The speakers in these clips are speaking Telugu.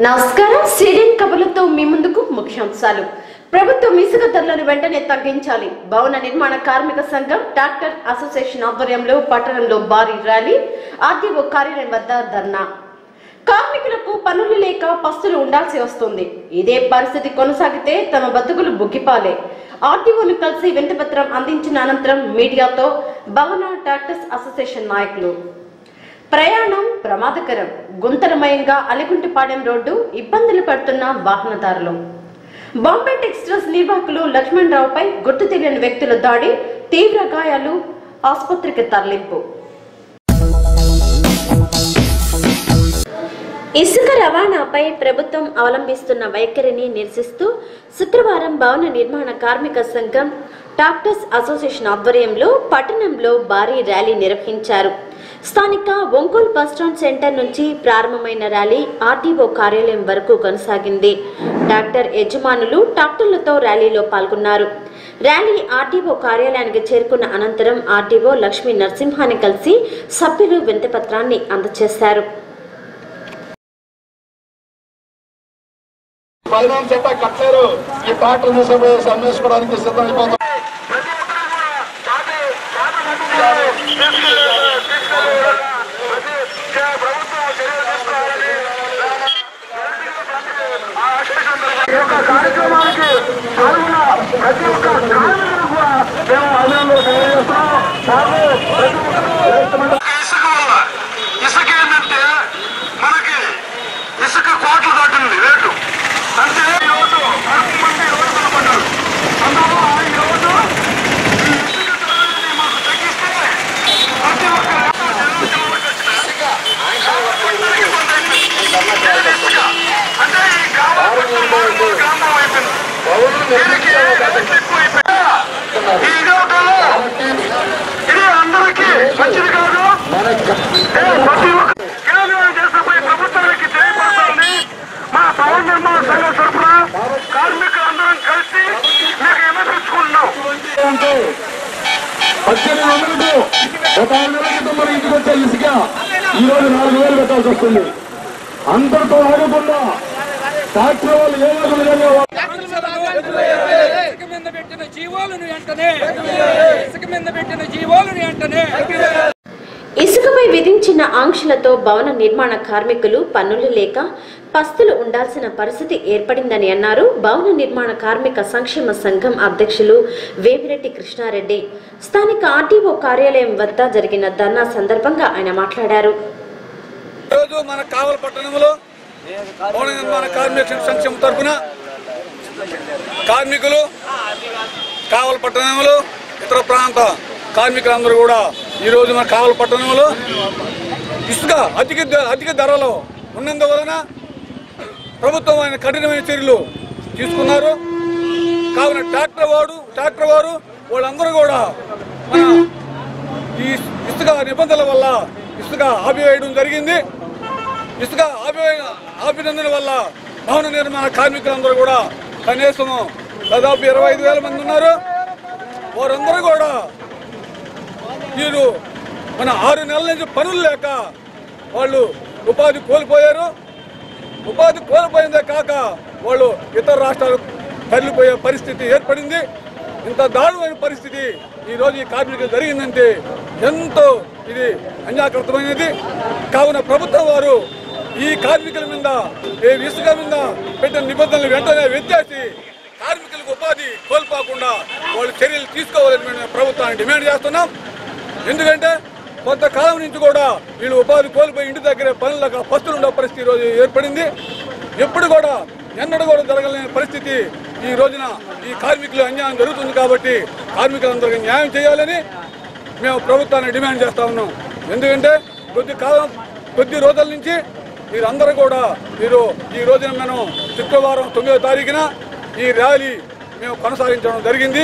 నమస్కారం సిడిఎన్ కబుర్లతో మీ ముందుకు ముఖ్యాంశాలు. ప్రభుత్వం ఇసుక ధరలను వెంటనే తగ్గించాలి. భవన నిర్మాణ కార్మిక సంఘం డాక్టర్ అసోసియేషన్ ఆధ్వర్యంలో పట్టణంలో భారీ ర్యాలీ, ఆర్టీఓ కార్యాలయం వద్ద ధర్నా. కార్మికులకు పనులు లేక పస్తులు ఉండాల్సి వస్తుంది. ఇదే పరిస్థితి కొనసాగితే తమ బతుకులు బుగ్గిపాలే. ఆర్టీఓను కలిసి వినతిపత్రం అందించిన అనంతరం మీడియాతో భవన డాక్టర్స్ అసోసియేషన్ నాయకులు. ప్రయాణం ప్రమాదకరం, గుంతలమయంగా అలిగుంటిపాడెం రోడ్డు ఇబ్బందులు పడుతున్న వాహనదారులు. బాంబే టెక్స్టైల్స్ నిర్వాహకులు లక్ష్మణ్ రావుపై గుర్తు తెలియని వ్యక్తుల దాడి, తీవ్ర గాయాలు, ఆసుపత్రికి తరలింపు. ఇసుక రవాణాపై ప్రభుత్వం అవలంబిస్తున్న వైఖరిని నిరసిస్తూ శుక్రవారం భవన నిర్మాణ కార్మిక సంఘం డాక్టర్స్ అసోసియేషన్ ఆధ్వర్యంలో పట్టణంలో భారీ ర్యాలీ నిర్వహించారు. స్థానిక ఒంగోలు బస్టాండ్ సెంటర్ నుంచి ప్రారంభమైన ర్యాలీ ఆర్టీఓ కార్యాలయం వరకు కొనసాగింది. డాక్టర్ యజమానులు ట్రాక్టర్లతో ర్యాలీలో పాల్గొన్నారు. ర్యాలీ ఆర్టీఓ కార్యాలయానికి చేరుకున్న అనంతరం ఆర్టీఓ లక్ష్మీ నరసింహాన్ని కలిసి సభ్యులు వినతిపత్రాన్ని అందజేశారు. కార్యక్రమానికి పాల్గొన్న ప్రతి ఒక్క కార్మికులు కూడా మేము అభినందనలు తెలియజేస్తున్నాం. ఇసుక వల్ల ఇసుక ఏంటంటే మనకి ఇసుక కోట్లు దాటింది రేటు. అంటే ఈరోజు మంది రోడ్డు పడ్డారు. అందువల్ల ఈరోజు ఈ ఇసుక ధరలని మాకు తగ్గిస్తే ప్రతి ఒక్క అంటే ఈ గ్రామం అయిపోయింది. ఇది అందరికీ మంచిది కాదు. ప్రతి ఒక్క దేశపై ప్రభుత్వానికి తెలియపరచాలని మా భవన నిర్మాణ సంఘం తరఫున కార్మికులందరం కలిసి మీకు విమర్శించుకుంటున్నాం. 1800 ఒక 6 నెలల క్రితం మన ఇంటికి వచ్చే ఇసుక ఈరోజు 4000 పెట్టాల్సి వస్తుంది. అందరితో ఆగకుండా ఫ్యాక్టరీ వాళ్ళు ఏదో విధంగా ఇసుకపై విధించిన ఆంక్షలతో భవన నిర్మాణ కార్మికులు పన్నులు లేక పస్తులు ఉండాల్సిన పరిస్థితి ఏర్పడిందని అన్నారు. భవన నిర్మాణ కార్మిక సంక్షేమ సంఘం అధ్యక్షులు వేమిరెడ్డి కృష్ణారెడ్డి. స్థానిక ఆర్టీఓ కార్యాలయం వద్ద జరిగిన ధర్నా సందర్భంగా ఆయన మాట్లాడారు. మన కావలి పట్టణంలో భవన నిర్మాణ కార్మిక సంక్షేమ తరఫున కార్మికులు, కావలి పట్టణంలో ఇతర ప్రాంత కార్మికులందరూ కూడా ఈరోజు మన కావలి పట్టణంలో ఇసుక అధిక ధరలో ఉన్నందువలన ప్రభుత్వం ఆయన కఠినమైన చర్యలు తీసుకున్నారు. కావున ట్రాక్టర్ వారు వాళ్ళందరూ కూడా మన ఈ ఇసుక నిబంధనల వల్ల ఇసుక ఆపివేయడం జరిగింది. ఇసుక ఆపినందున వల్ల భవన నిర్మాణ కార్మికులందరూ కూడా కనీసం దాదాపు 25,000 మంది ఉన్నారు. వారందరూ కూడా వీరు మన 6 నెలల నుంచి పనులు లేక వాళ్ళు ఉపాధి కోల్పోయారు. ఉపాధి కోల్పోయిందే కాక వాళ్ళు ఇతర రాష్ట్రాలకు తరలిపోయే పరిస్థితి ఏర్పడింది. ఇంత దారుణమైన పరిస్థితి ఈరోజు ఈ కార్మికులు జరిగిందంటే ఎంతో ఇది అన్యాకృతమైనది. కావున ప్రభుత్వం వారు ఈ కార్మికుల మీద ఇసుక మీద పెట్టిన నిబంధనలు వెంటనే వ్యత్యాసి కార్మికులకు ఉపాధి కోల్పోకుండా వాళ్ళు చర్యలు తీసుకోవాలని మేము ప్రభుత్వాన్ని డిమాండ్ చేస్తున్నాం. ఎందుకంటే కొంతకాలం నుంచి కూడా వీళ్ళు ఉపాధి కోల్పోయి ఇంటి దగ్గర పనులకు పస్తులు ఉండే పరిస్థితి ఈరోజు ఏర్పడింది. ఎప్పుడు కూడా ఎన్నడూ కూడా జరగలేని పరిస్థితి ఈ రోజున ఈ కార్మికులు అన్యాయం జరుగుతుంది. కాబట్టి కార్మికులందరికీ న్యాయం చేయాలని మేము ప్రభుత్వాన్ని డిమాండ్ చేస్తా ఉన్నాం. ఎందుకంటే కొద్ది రోజుల నుంచి మీరందరూ కూడా ఈ రోజున మనం శుక్రవారం 9వ తారీఖున ఈ ర్యాలీ మేము కొనసాగించడం జరిగింది.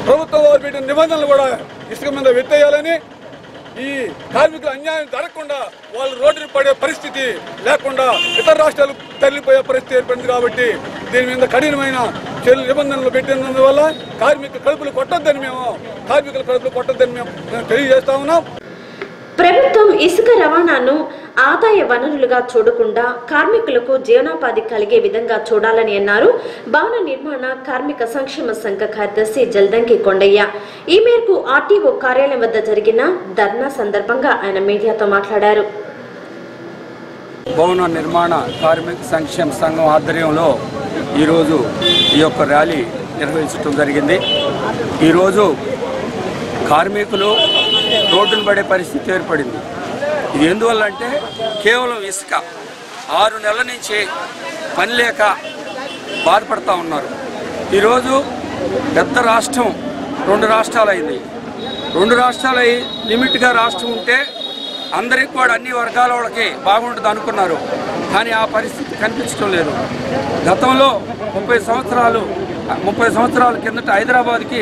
ప్రభుత్వం వారు పెట్టిన నిబంధనలు కూడా ఇసుక మీద వెత్తేయాలని, ఈ కార్మికులు అన్యాయం జరగకుండా వాళ్ళు రోడ్డుని పడే పరిస్థితి లేకుండా ఇతర రాష్ట్రాలు తరలిపోయే పరిస్థితి ఏర్పడింది. కాబట్టి దీని మీద కఠినమైన నిబంధనలు పెట్టినందువల్ల కార్మికుల కడుపులు కొట్టొద్దని మేము తెలియజేస్తా ఉన్నాం. ప్రభుత్వం ఇసుక రవాణాను ఆదాయ వనరులుగా చూడకుండా కార్మికులకు జీవనోపాధి కలిగే విధంగా చూడాలని అన్నారు భవన నిర్మాణ కార్మిక సంక్షేమ సంఘ కార్యదర్శి జల్దంకి కొండయ్య. ఈ మేరకు ఆర్టీఓ కార్యాలయం వద్ద జరిగిన ధర్నా సందర్భంగా ఆయన మీడియాతో మాట్లాడారు. భవన నిర్మాణ కార్మిక సంక్షేమ సంఘం ఆధ్వర్యంలో ఈరోజు ఈ యొక్క ర్యాలీ నిర్వహించడం జరిగింది. ఈరోజు కార్మికులు రోడ్డును పడే పరిస్థితి ఏర్పడింది. ఇది ఎందువల్ల అంటే కేవలం ఇసుక 6 నెలల నుంచి పని లేక బాధపడుతూ ఉన్నారు. ఈరోజు పెద్ద రాష్ట్రం 2 రాష్ట్రాలు అయింది. 2 రాష్ట్రాలు అయి లిమిట్గా రాష్ట్రం ఉంటే అందరికి కూడా అన్ని వర్గాల వాళ్ళకి బాగుంటుంది అనుకున్నారు. కానీ ఆ పరిస్థితి కనిపించడం లేదు. గతంలో 30 సంవత్సరాల కిందట హైదరాబాద్కి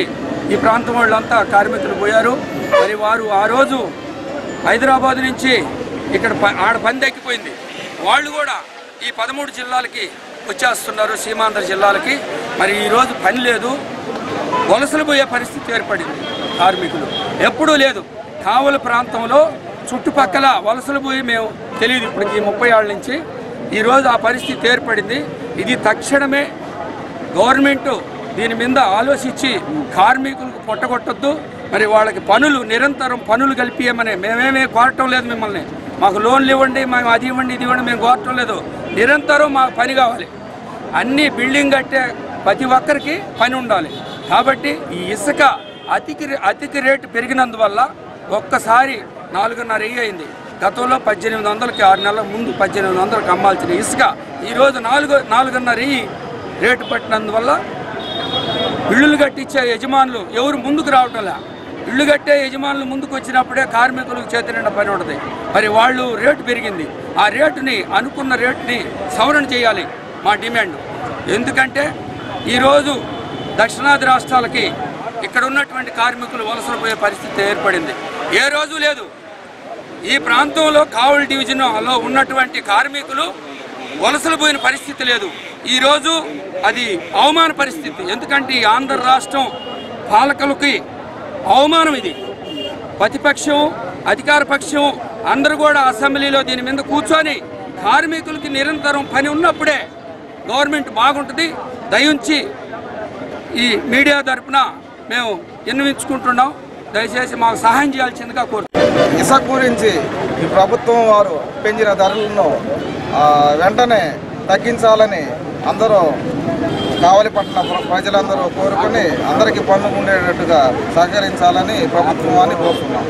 ఈ ప్రాంతం వాళ్ళంతా కార్మికులు పోయారు. మరి వారు ఆ రోజు హైదరాబాద్ నుంచి ఇక్కడ ఆడ పని తగ్గిపోయింది. వాళ్ళు కూడా ఈ 13 జిల్లాలకి వచ్చేస్తున్నారు, సీమాంధ్ర జిల్లాలకి. మరి ఈరోజు పని లేదు, వలసలు పోయే పరిస్థితి ఏర్పడింది. కార్మికులు ఎప్పుడూ లేదు. కావలి ప్రాంతంలో చుట్టుపక్కల వలసలు పోయి మేము తెలియదు ఇప్పటికి 30 ఏళ్ళ నుంచి. ఈరోజు ఆ పరిస్థితి ఏర్పడింది. ఇది తక్షణమే గవర్నమెంట్ దీని మీద ఆలోచించి కార్మికులకు పొట్టగొట్టద్దు. మరి వాళ్ళకి నిరంతరం పనులు కల్పియమని మేమేమీ కోరటం లేదు. మిమ్మల్ని మాకు లోన్లు ఇవ్వండి, మేము అది ఇవ్వండి ఇది ఇవ్వండి మేము కోరటం లేదు. నిరంతరం మాకు పని కావాలి. అన్ని బిల్డింగ్ కట్టే ప్రతి ఒక్కరికి పని ఉండాలి. కాబట్టి ఈ ఇసుక అతికి రేటు పెరిగినందువల్ల ఒక్కసారి 4.5 అయింది. గతంలో 1800కి 6 నెలల ముందు 1800కి అమ్మాల్సిన ఇసుక ఈరోజు 4.5 రేటు పట్టినందువల్ల ఇళ్ళు కట్టించే యజమానులు ఎవరు ముందుకు రావటంలే. ఇళ్ళు కట్టే యజమానులు ముందుకు వచ్చినప్పుడే కార్మికులకు చేతి నిండా పని ఉంటుంది. మరి వాళ్ళు రేటు పెరిగింది. ఆ రేటుని అనుకున్న రేటుని సవరణ చేయాలి మా డిమాండ్. ఎందుకంటే ఈరోజు దక్షిణాది రాష్ట్రాలకి ఇక్కడ ఉన్నటువంటి కార్మికులు వలసలు పోయే పరిస్థితి ఏర్పడింది. ఏ రోజు లేదు. ఈ ప్రాంతంలో కావలి డివిజన్లో ఉన్నటువంటి కార్మికులు వలసలు పోయిన పరిస్థితి లేదు. ఈరోజు అది అవమాన పరిస్థితి. ఎందుకంటే ఈ ఆంధ్ర రాష్ట్రం పాలకులకి అవమానం ఇది. ప్రతిపక్షం అధికార పక్షం అందరూ కూడా అసెంబ్లీలో దీని మీద కూర్చొని కార్మికులకి నిరంతరం పని ఉన్నప్పుడే గవర్నమెంట్ బాగుంటుంది. దయించి ఈ మీడియా తరపున మేము విన్నవించుకుంటున్నాం. దయచేసి మాకు సహాయం చేయాల్సిందిగా కోరుతున్నాం. ఇసుక గురించి ఈ ప్రభుత్వం వారు పెంచిన ధరలను వెంటనే తగ్గించాలని అందరూ కావలిపట్న ప్రజలందరూ కోరుకుని అందరికీ పనులు ఉండేటట్టుగా సహకరించాలని ప్రభుత్వాన్ని కోరుతున్నాం.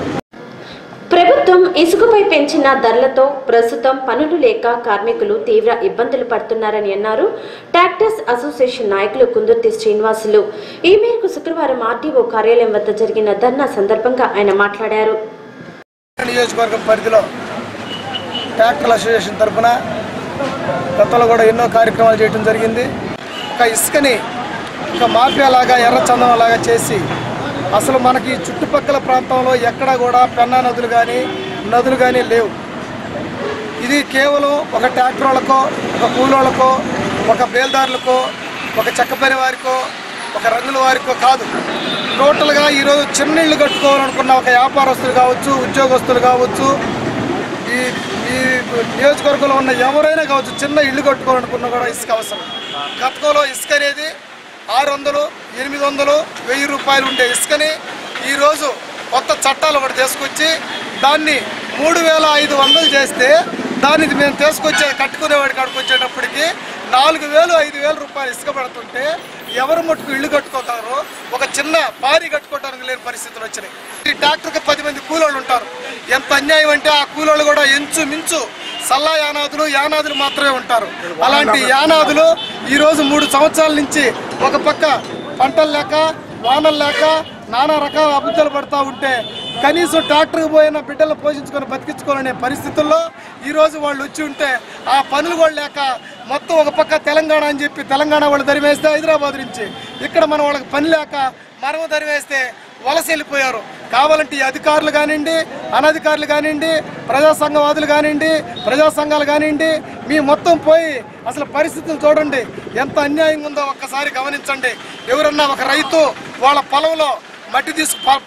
ప్రభుత్వం ఇసుకపై పెంచిన ధరలతో ప్రస్తుతం పనులు లేక కార్మికులు తీవ్ర ఇబ్బందులు పడుతున్నారని అన్నారు ట్రాక్టర్స్ అసోసియేషన్ నాయకులు కుందుర్తి శ్రీనివాసులు. ఈ మేరకు శుక్రవారం ఆర్టీఓ కార్యాలయం వద్ద జరిగిన ధర్నా సందర్భంగా ఆయన మాట్లాడారు. నియోజకవర్గం పరిధిలో ట్రాక్టర్ అసోసియేషన్ తరఫున గతంలో కూడా ఎన్నో కార్యక్రమాలు చేయడం జరిగింది. ఒక ఇసుకని ఒక మాఫియాలాగా ఎర్రచందనంలాగా చేసి అసలు మనకి చుట్టుపక్కల ప్రాంతంలో ఎక్కడ కూడా పెన్నా నదులు కానీ లేవు. ఇది కేవలం ఒక ట్రాక్టర్ వాళ్ళకో, ఒక కూలోళ్ళకో, ఒక బేల్దారులకో, ఒక చెక్క పని వారికో, ఒక రంగుల వారికో కాదు. టోటల్గా ఈరోజు చిన్న ఇళ్ళు కట్టుకోవాలనుకున్న ఒక వ్యాపారస్తులు కావచ్చు, ఉద్యోగస్తులు కావచ్చు, ఈ నియోజకవర్గంలో ఉన్న ఎవరైనా కావచ్చు, చిన్న ఇళ్ళు కట్టుకోవాలనుకున్నా కూడా ఇసుక అవసరం. గతంలో ఇసుక అనేది 600, 800, 1000 రూపాయలు ఉండే ఇసుకని ఈరోజు కొత్త చట్టాలు ఒకటి తీసుకొచ్చి దాన్ని 3500 చేస్తే దాన్ని మేము కట్టుకునేవాడికి కాడికి వచ్చేటప్పటికి 4000, 5000 రూపాయలు ఇసుక పడుతుంటే ఎవరు మట్టుకు ఇళ్ళు కట్టుకోతారో ఒక చిన్న పారి కట్టుకోవడానికి లేని పరిస్థితులు వచ్చినాయి. ఈ ట్రాక్టర్కి 10 మంది కూలోళ్ళు ఉంటారు. ఎంత అన్యాయం అంటే ఆ కూలోళ్ళు కూడా ఇంచుమించు సల్లా యానాదులు మాత్రమే ఉంటారు. అలాంటి యానాదులు ఈరోజు 3 సంవత్సరాల నుంచి ఒక పక్క పంటలు లేక, వానలు లేక నానా రకాల అభివృద్ధులు పడుతూ ఉంటే కనీసం ట్రాక్టర్కి పోయిన బిడ్డలు పోషించుకొని బతికించుకోవాలనే పరిస్థితుల్లో ఈరోజు వాళ్ళు వచ్చి ఉంటే ఆ పనులు కూడా లేక మొత్తం ఒక పక్క తెలంగాణ అని చెప్పి తెలంగాణ వాళ్ళు దరివేస్తే హైదరాబాద్ నుంచి ఇక్కడ మనం వాళ్ళకి పని లేక మనము దరివేస్తే వలస వెళ్ళిపోయారు. కావాలంటే అధికారులు కానివ్వండి, అనధికారులు కానివ్వండి, ప్రజా సంఘవాదులు కానివ్వండి, ప్రజా సంఘాలు కానివ్వండి, మీ మొత్తం పోయి అసలు పరిస్థితులు చూడండి ఎంత అన్యాయంగా ఉందో ఒక్కసారి గమనించండి. ఎవరన్నా ఒక రైతు వాళ్ళ పొలంలో మట్టి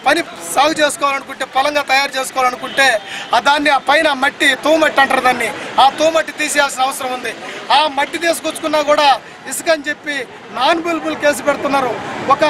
పని సాగు చేసుకోవాలనుకుంటే, పొలంగా తయారు చేసుకోవాలనుకుంటే దాన్ని ఆ పైన మట్టి తూమట్టి అంటారు దాన్ని, ఆ తూమట్టి తీసేయాల్సిన అవసరం ఉంది. ఆ మట్టి తీసుకొచ్చుకున్నా కూడా ఇసుక అని చెప్పి నాన్ బెయిలబుల్ కేసు పెడుతున్నారు. ఒక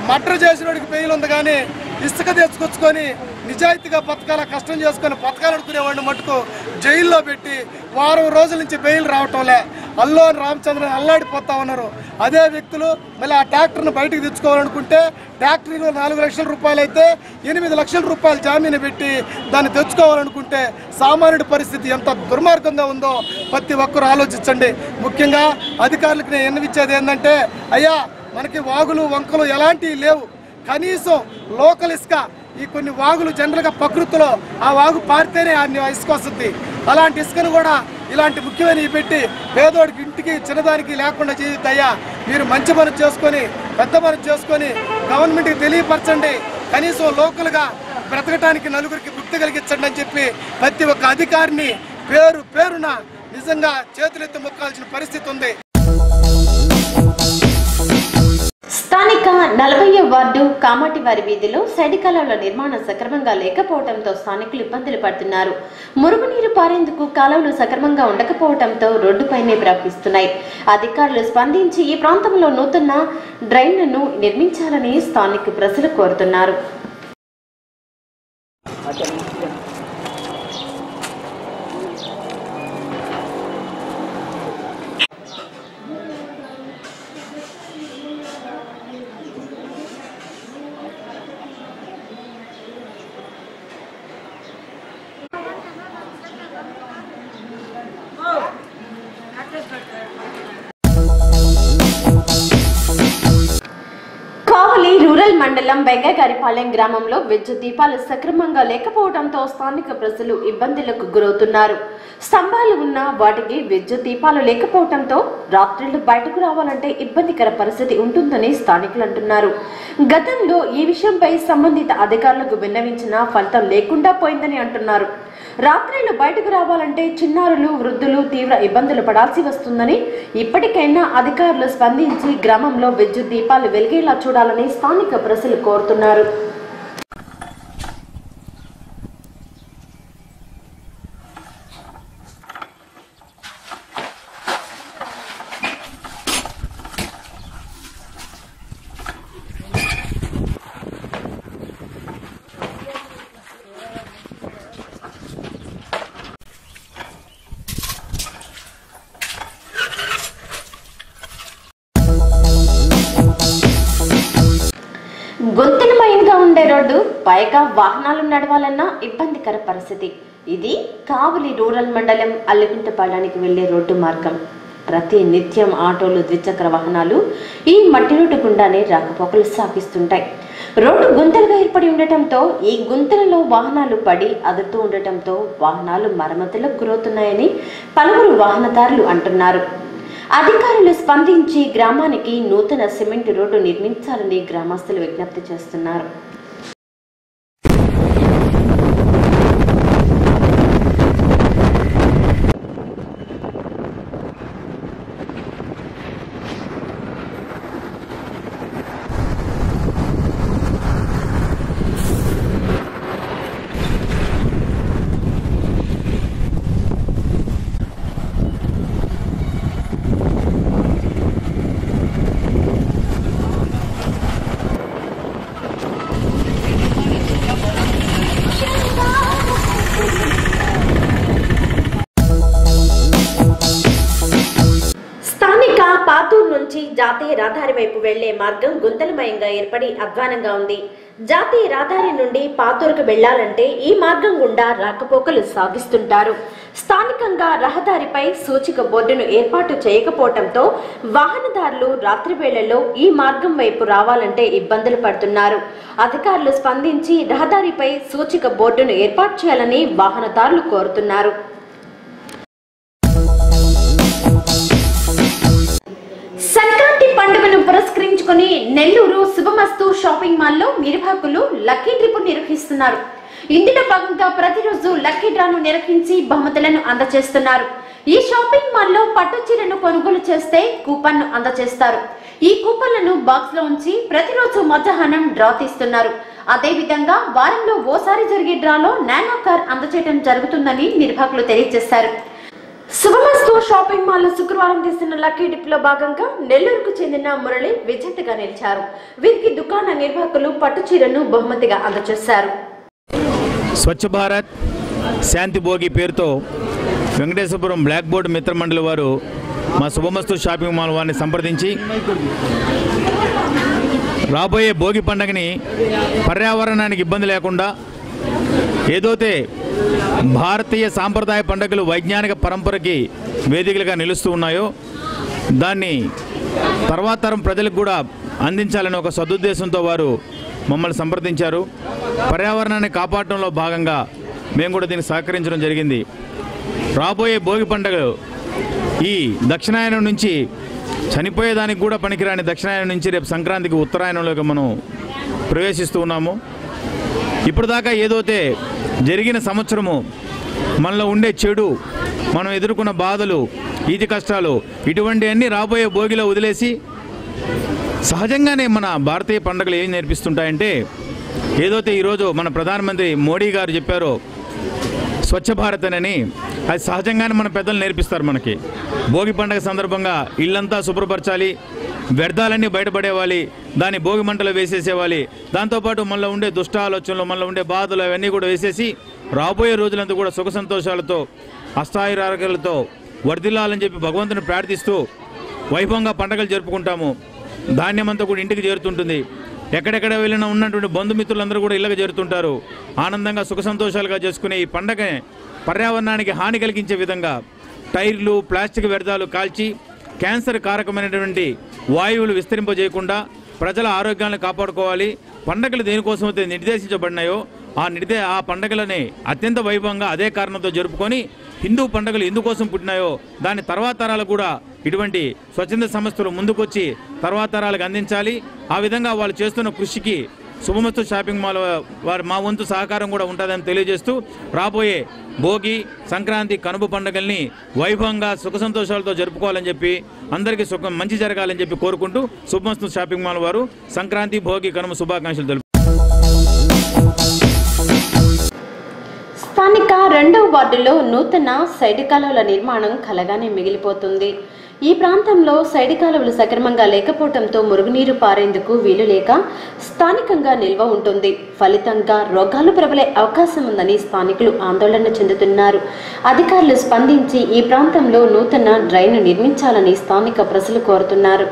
మర్డర్ చేసినోడికి బెయిల్ ఉంది, కానీ ఇసుక తెచ్చుకొచ్చుకొని నిజాయితీగా బతకాల, కష్టం చేసుకొని బతకాలనుకునేవాడిని మటుకు జైల్లో పెట్టి వారం రోజుల నుంచి బెయిల్ రావటంలే. అల్లు రామచంద్రన్ అల్లాడిపోతా ఉన్నారు. అదే వ్యక్తులు మళ్ళీ ఆ ట్రాక్టర్ను బయటకు తెచ్చుకోవాలనుకుంటే ట్రాక్టర్లో 4 లక్షల రూపాయలు అయితే 8 లక్షల రూపాయలు జామీను పెట్టి దాన్ని తెచ్చుకోవాలనుకుంటే సామాన్యుడి పరిస్థితి ఎంత దుర్మార్గంగా ఉందో ప్రతి ఒక్కరు ఆలోచించండి. ముఖ్యంగా అధికారులకు నేను విన్నవించేది ఏంటంటే, అయ్యా మనకి వాగులు వంకలు ఎలాంటివి లేవు, కనీసం లోకల్ ఇసుక, ఈ కొన్ని వాగులు జనరల్గా ప్రకృతిలో ఆ వాగు పారితేనే ఆ ఇసుక వస్తుంది. అలాంటి ఇసుకను కూడా ఇలాంటి ముఖ్యమైనవి పెట్టి పేదోడికి ఇంటికి చిన్నదానికి లేకుండా చేయొద్దయ్యా. మీరు మంచి పని చేసుకొని పెద్ద పని చేసుకొని గవర్నమెంట్కి తెలియపరచండి. కనీసం లోకల్గా బ్రతకటానికి నలుగురికి గుర్తు కలిగించండి అని చెప్పి ప్రతి ఒక్క అధికారిని పేరున నిజంగా చేతులెత్తి మొక్కాల్సిన పరిస్థితి ఉంది. స్థానిక 40వ వార్డు కామాటివారి వీధిలో సైడ్ కాలువల నిర్మాణం సక్రమంగా లేకపోవడంతో స్థానికులు ఇబ్బందులు పడుతున్నారు. మురుగునీరు పారేందుకు కాలువలు సక్రమంగా ఉండకపోవడంతో రోడ్డుపైనే ప్రవహిస్తున్నాయి. అధికారులు స్పందించి ఈ ప్రాంతంలో నూతన డ్రైన్లను నిర్మించాలని స్థానిక ప్రజలు కోరుతున్నారు. కావలి రూరల్ మండలం బెంగగారిపాలెం గ్రామంలో విద్యుత్ దీపాలు సక్రమంగా లేకపోవడంతో స్థానిక ప్రజలు ఇబ్బందులకు గురవుతున్నారు. స్తంభాలు ఉన్న వాటికి విద్యుత్ దీపాలు లేకపోవడంతో రాత్రులు బయటకు రావాలంటే ఇబ్బందికర పరిస్థితి ఉంటుందని స్థానికులు అంటున్నారు. గతంలో ఈ విషయంపై సంబంధిత అధికారులకు విన్నవించినా ఫలితం లేకుండా పోయిందని అంటున్నారు. రాత్రులు బయటకు రావాలంటే చిన్నారులు, వృద్ధులు తీవ్ర ఇబ్బందులు పడాల్సి వస్తుందని, ఇప్పటికైనా అధికారులు స్పందించి గ్రామంలో విద్యుత్ దీపాలు వెలిగేలా చూడాలని స్థానిక ప్రజలు కోరుతున్నారు. గుంతలమయంగా ఉండే రోడ్డు, పైగా వాహనాలు నడవాలన్న ఇబ్బందికర పరిస్థితి. ఇది కావలి రూరల్ మండలం అల్లిగుంటపాలెంకి వెళ్లే రోడ్డు మార్గం. ప్రతి నిత్యం ఆటోలు, ద్విచక్ర వాహనాలు ఈ మట్టి రోడ్డు గుండానే రాకపోకలు సాగిస్తుంటాయి. రోడ్డు గుంతలుగా ఏర్పడి ఉండటంతో ఈ గుంతలలో వాహనాలు పడి అదురుతూ ఉండటంతో వాహనాలు మరమ్మతులకు గురవుతున్నాయని పలువురు వాహనదారులు అంటున్నారు. అధికారులు స్పందించి గ్రామానికి నూతన సిమెంట్ రోడ్డు నిర్మించాలని గ్రామస్తులు విజ్ఞప్తి చేస్తున్నారు. పాతూరు నుంచి జాతీయ రహదారి వైపు వెళ్లే మార్గం గుంతలమయంగా ఏర్పడి అధ్వానంగా ఉంది. జాతీయ రహదారి నుండి పాతూరుకు వెళ్లాలంటే ఈ మార్గం గుండా రాకపోకలు సాగిస్తుంటారు. స్థానికంగా రహదారిపై సూచిక బోర్డును ఏర్పాటు చేయకపోవడంతో వాహనదారులు రాత్రి వేళల్లో ఈ మార్గం వైపు రావాలంటే ఇబ్బందులు పడుతున్నారు. అధికారులు స్పందించి రహదారిపై సూచిక బోర్డును ఏర్పాటు చేయాలని వాహనదారులు కోరుతున్నారు. సంక్రాంతి పండుగను పురస్కరించుకుని నెల్లూరు శుభమస్తు షాపింగ్ మాల్లో నిర్వాహకులు లక్కీ ట్రిప్ నిర్వహిస్తున్నారు. ఇందులో భాగంగా ప్రతిరోజు లక్కీ డ్రాను నిర్వహించి బహుమతులను అందజేస్తున్నారు. ఈ షాపింగ్ మాల్లో పట్టు చీరను కొనుగోలు చేస్తే కూపన్ను అందజేస్తారు. ఈ కూపన్లను బాక్స్ లో ఉంచి ప్రతిరోజు మధ్యాహ్నం డ్రా తీస్తున్నారు. అదేవిధంగా వారంలో ఓసారి జరిగే డ్రాలో నానో కార్ అందజేయడం జరుగుతుందని నిర్వాహకులు తెలియజేశారు. శుభమస్తు షాపింగ్ మాల్ లో శుక్రవారం తీసిన లక్కీ డిప్ లో భాగంగా నెల్లూరుకు చెందిన మురళి విజేతగా నిలిచారు. వీరికి దుకాణ నిర్వాహకులు పట్టు చీరను బహుమతిగా అందజేశారు. స్వచ్ఛ భారత్ శాంతి భోగి పేరుతో వెంకటేశ్వరపురం బ్లాక్ బోర్డ్ మిత్ర మండలి వారు మా శుభమస్తు షాపింగ్ మాల్ వారిని సంప్రదించి రాబోయే భోగి పండుగని పర్యావరణానికి ఇబ్బంది లేకుండా ఏదైతే భారతీయ సాంప్రదాయ పండుగలు వైజ్ఞానిక పరంపరకి వేదికలుగా నిలుస్తూ ఉన్నాయో దాన్ని తర్వాత తరం ప్రజలకు కూడా అందించాలని ఒక సదుద్దేశంతో వారు మమ్మల్ని సంప్రదించారు. పర్యావరణాన్ని కాపాడటంలో భాగంగా మేము కూడా దీన్ని సహకరించడం జరిగింది. రాబోయే భోగి పండుగలు ఈ దక్షిణాయనం నుంచి చనిపోయేదానికి కూడా పనికిరాని దక్షిణాయనం నుంచి రేపు సంక్రాంతికి ఉత్తరాయణంలోకి మనం ప్రవేశిస్తూ ఉన్నాము. ఇప్పటిదాకా ఏదైతే జరిగిన సంవత్సరము మనలో ఉండే చెడు, మనం ఎదుర్కొన్న బాధలు, ఈతి కష్టాలు ఇటువంటి అన్నీ రాబోయే భోగిలో వదిలేసి సహజంగానే మన భారతీయ పండుగలు ఏం నేర్పిస్తుంటాయంటే ఏదైతే ఈరోజు మన ప్రధానమంత్రి మోడీ గారు చెప్పారో స్వచ్ఛ భారత్ అని, అది సహజంగానే మన పెద్దలు నేర్పిస్తారు. మనకి భోగి పండుగ సందర్భంగా ఇల్లంతా శుభ్రపరచాలి, వ్యర్థాలన్నీ బయటపడేవాలి, దాన్ని భోగి మంటలు వేసేసేవాలి. దాంతోపాటు మనలో ఉండే దుష్ట ఆలోచనలు, మనలో ఉండే బాధలు అవన్నీ కూడా వేసేసి రాబోయే రోజులంతా కూడా సుఖ సంతోషాలతో అష్టాయురారోగ్యాలతో వర్ధిల్లాలని చెప్పి భగవంతుని ప్రార్థిస్తూ వైభవంగా పండుగలు జరుపుకుంటాము. ధాన్యమంతా కూడా ఇంటికి చేరుతుంటుంది. ఎక్కడెక్కడ వెళ్ళినా ఉన్నటువంటి బంధుమిత్రులందరూ కూడా ఇళ్ళకి చేరుతుంటారు. ఆనందంగా సుఖ సంతోషాలుగా చేసుకునే ఈ పండగ పర్యావరణానికి హాని కలిగించే విధంగా టైర్లు, ప్లాస్టిక్ వ్యర్థాలు కాల్చి క్యాన్సర్ కారకమైనటువంటి వాయువులు విస్తరింపజేయకుండా ప్రజల ఆరోగ్యాన్ని కాపాడుకోవాలి. పండగలు దేనికోసమైతే నిర్దేశించబడినాయో ఆ పండగలని అత్యంత వైభవంగా అదే కారణంతో జరుపుకొని హిందూ పండుగలు ఎందుకోసం పుట్టినాయో దాని తర్వాత తరాలు కూడా ఇటువంటి స్వచ్ఛంద సంస్థలు ముందుకొచ్చి తర్వాత తరాలకు అందించాలి. ఆ విధంగా వాళ్ళు చేస్తున్న కృషికి శుభమస్తు షాపింగ్ మాల్ వారి మా వంతు సహకారం కూడా ఉంటుందని తెలియజేస్తూ రాబోయే భోగి, సంక్రాంతి, కనుమ పండుగల్ని వైభవంగా సుఖ సంతోషాలతో జరుపుకోవాలని చెప్పి అందరికీ మంచి జరగాలని చెప్పి కోరుకుంటూ శుభమస్తు షాపింగ్ మాల్ వారు సంక్రాంతి, భోగి, కనుమ శుభాకాంక్షలు తెలుపు. స్థానిక 2వ వార్డులో నూతన సైడ్ కాలువల నిర్మాణం కలగానే మిగిలిపోతుంది. ఈ ప్రాంతంలో సైడ్ కాలువలు సక్రమంగా లేకపోవడంతో మురుగునీరు పారేందుకు వీలు లేక స్థానికంగా నిల్వ ఉంటుంది. ఫలితంగా రోగాలు ప్రబలే అవకాశం ఉందని స్థానికులు ఆందోళన చెందుతున్నారు. అధికారులు స్పందించి ఈ ప్రాంతంలో నూతన డ్రైన్ నిర్మించాలని స్థానిక ప్రజలు కోరుతున్నారు.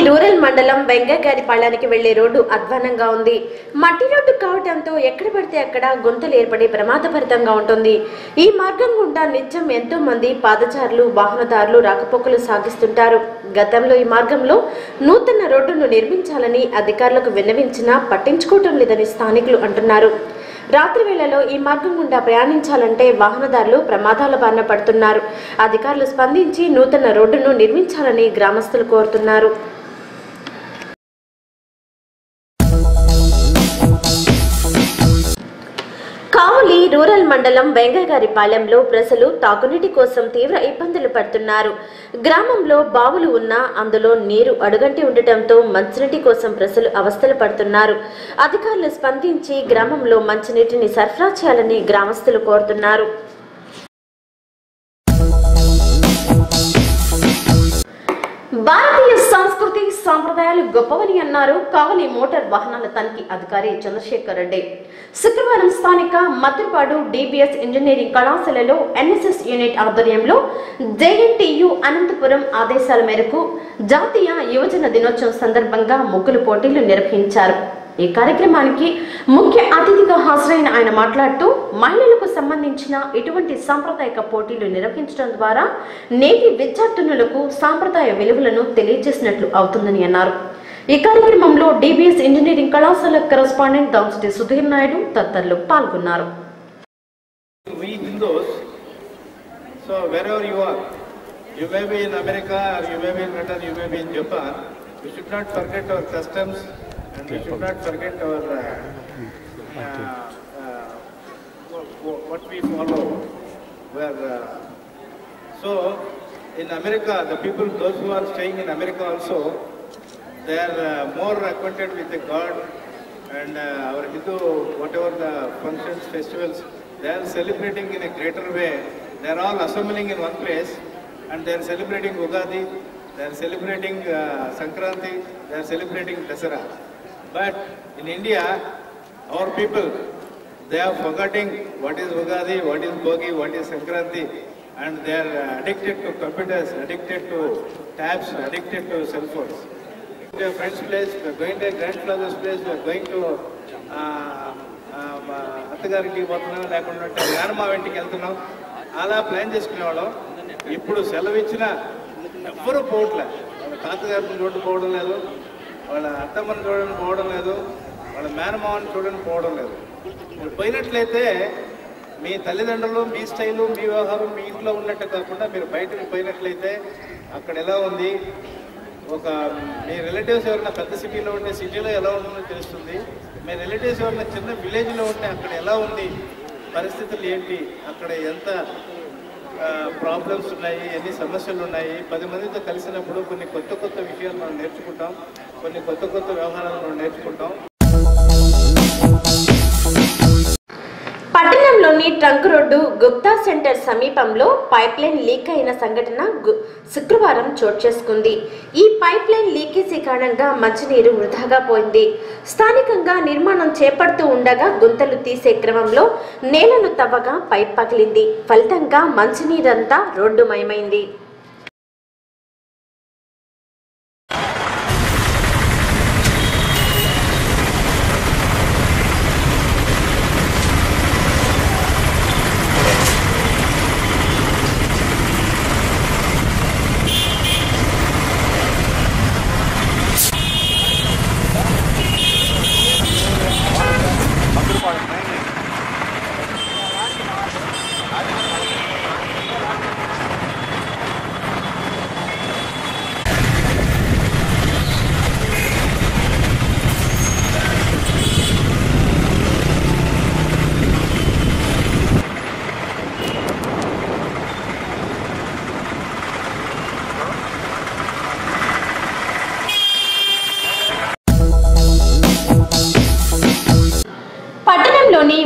రూరల్ మండలం వెంగగారిపాళ్యానికి వెళ్లే రోడ్డు అధ్వానంగా ఉంది. మట్టి రోడ్డు కావడంతో ఎక్కడ పడితే అక్కడ గుంతలు ఏర్పడి ప్రమాదభరితంగా ఉంటుంది. ఈ మార్గం గుండా నిత్యం ఎంతో మంది పాదచారులు, వాహనదారులు రాకపోకలు సాగిస్తుంటారు. గతంలో ఈ మార్గంలో నూతన రోడ్డును నిర్మించాలని అధికారులకు విన్నవించినా పట్టించుకోవటం లేదని స్థానికులు అంటున్నారు. రాత్రి వేళలో ఈ మార్గం గుండా ప్రయాణించాలంటే వాహనదారులు ప్రమాదాల బారిన పడుతున్నారు. అధికారులు స్పందించి నూతన రోడ్డును నిర్మించాలని గ్రామస్తులు కోరుతున్నారు. కావలి రూరల్ మండలం వెంగగారిపాలెంలో ప్రజలు తాగునీటి కోసం తీవ్ర ఇబ్బందులు పడుతున్నారు. గ్రామంలో బావులు ఉన్నా అందులో నీరు అడుగంటి ఉండటంతో మంచినీటి కోసం ప్రజలు అవస్థలు పడుతున్నారు. అధికారులు స్పందించి గ్రామంలో మంచినీటిని సరఫరా చేయాలని గ్రామస్తులు కోరుతున్నారు. భారతీయ సంస్కృతి సాంప్రదాయాలు గొప్పవని అన్నారు కావలి మోటార్ వాహనాల తనిఖీ అధికారి చంద్రశేఖర్ రెడ్డి. శుక్రవారం స్థానిక మద్దిపాడు డిబిఎస్ ఇంజనీరింగ్ కళాశాలలో ఎన్ఎస్ఎస్ యూనిట్ ఆధ్వర్యంలో జేఎన్టీయు అనంతపురం ఆదేశాల మేరకు జాతీయ యువజన దినోత్సవం సందర్భంగా ముగ్గులు పోటీలు నిర్వహించారు. ఈ కార్యక్రమానికి ముఖ్య అతిథిగా హాజరైన ఆయన మాట్లాడుతూ మహిళలకు సంబంధించిన ఇటువంటి సాంప్రదాయక పోటీలు నిర్వహించడం ద్వారా నేటి విద్యార్థినులకు సాంప్రదాయ విలువలను తెలియజేసినట్లు అవుతుందని అన్నారు. ఈ కార్యక్రమంలో డిబిఎస్ ఇంజనీరింగ్ కళాశాల కరెస్పాండెంట్ దాంశెట్టి సుధీర్ నాయుడు తదితరులు పాల్గొన్నారు. So wherever you are, you may be in America or you may be in Britain, you may be in Japan, we should not forget our customs and we should not forget our what we follow. So in America, the people, those who are staying in America also, they are more acquainted with the God and our Hindu, whatever the functions, festivals, they are celebrating in a greater way. They are all assembling in one place and they are celebrating Ugadi, they are celebrating Sankranti, they are celebrating Dasara. But in India, our people, they are forgetting what is Ugadi, what is Bogi, what is Sankranti, and they are addicted to computers, addicted to tabs, addicted to cell phones. To a friend's place, we are going to a grandfather's place, we are going to అత్తగారికి పోతున్నాం లేకుండా నానమ్మ ఇంటికి వెళ్తున్నాం అలా ప్లాన్ చేసుకునేవాళ్ళం. ఇప్పుడు సెలవు ఇచ్చిన ఎవ్వరూ పోవట్లే. వాళ్ళ తాతగారిని చూడడం పోవడం లేదు, వాళ్ళ అత్తమ్మని చూడడం పోవడం లేదు, వాళ్ళ మేనమావని చూడడం పోవడం లేదు. మీరు పోయినట్లయితే మీ తల్లిదండ్రులు మీ స్టైలు మీ వ్యవహారం మీ ఇంట్లో ఉన్నట్టు కాకుండా మీరు బయటకు పోయినట్లయితే అక్కడ ఎలా ఉంది, ఒక మీ రిలేటివ్స్ ఎవరైనా పెద్ద సిటీలో ఉంటే సిటీలో ఎలా ఉంటుందో తెలుస్తుంది, మీ రిలేటివ్స్ ఎవరైనా చిన్న విలేజ్లో ఉంటే అక్కడ ఎలా ఉంది, పరిస్థితులు ఏంటి, అక్కడ ఎంత ప్రాబ్లమ్స్ ఉన్నాయి, ఎన్ని సమస్యలు ఉన్నాయి, 10 మందితో కలిసినప్పుడు కొన్ని కొత్త కొత్త విషయాలు మనం నేర్చుకుంటాం, కొన్ని కొత్త కొత్త వ్యవహారాలు మనం నేర్చుకుంటాం. పట్టణంలోని ట్రంక్ రోడ్డు గుప్తా సెంటర్ సమీపంలో పైప్ లైన్ లీక్ అయిన సంఘటన శుక్రవారం చోటు చేసుకుంది. ఈ పైప్ లైన్ లీకేజీ కారణంగా మంచినీరు వృధాగా పోయింది. స్థానికంగా నిర్మాణం చేపడుతూ ఉండగా గుంతలు తీసే క్రమంలో నేలను తవ్వగా పైప్ పగిలింది. ఫలితంగా మంచినీరంతా రోడ్డుమయమైంది.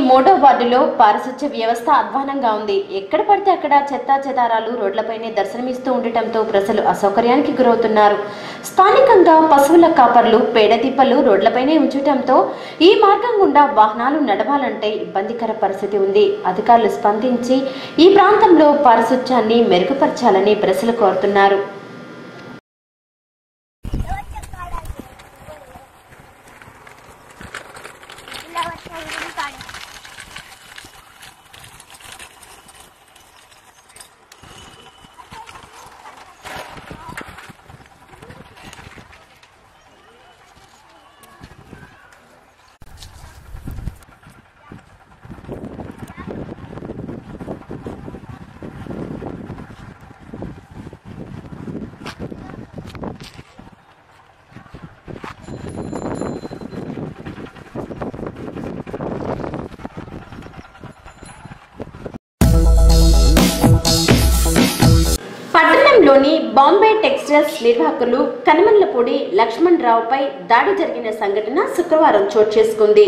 మూడో వార్డులో పారిశుధ్య వ్యవస్థ అధ్వానంగా ఉంది. ఎక్కడ పడితే అక్కడ చెత్తా చెదారాలు రోడ్లపైనే దర్శనమిస్తూ ఉండటంతో ప్రజలు అసౌకర్యానికి గురవుతున్నారు. స్థానికంగా పశువుల కాపర్లు పేడ తిప్పలు రోడ్లపైనే ఉంచడంతో ఈ మార్గం గుండా వాహనాలు నడవాలంటే ఇబ్బందికర పరిస్థితి ఉంది. అధికారులు స్పందించి ఈ ప్రాంతంలో పారిశుధ్యాన్ని మెరుగుపరచాలని ప్రజలు కోరుతున్నారు. పట్టణంలోని బాంబే టెక్స్టైల్స్ నిర్వాహకులు కనమల్లపూడి లక్ష్మణ్ రావుపై దాడి జరిగిన సంఘటన శుక్రవారం చోటు చేసుకుంది.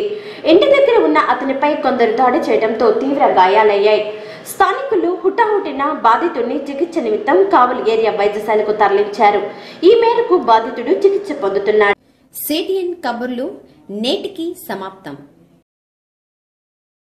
ఇంటి దగ్గర ఉన్న అతనిపై కొందరు దాడి చేయడంతో తీవ్ర గాయాలయ్యాయి. స్థానికులు హుటాహుటిన బాధితుడిని చికిత్స నిమిత్తం కావలి ఏరియా వైద్యశాలకు తరలించారు. ఈ మేరకు బాధితుడు చికిత్స పొందుతున్నాడు. సిటిఎన్ కబుర్లు నేటికి సమాప్తం.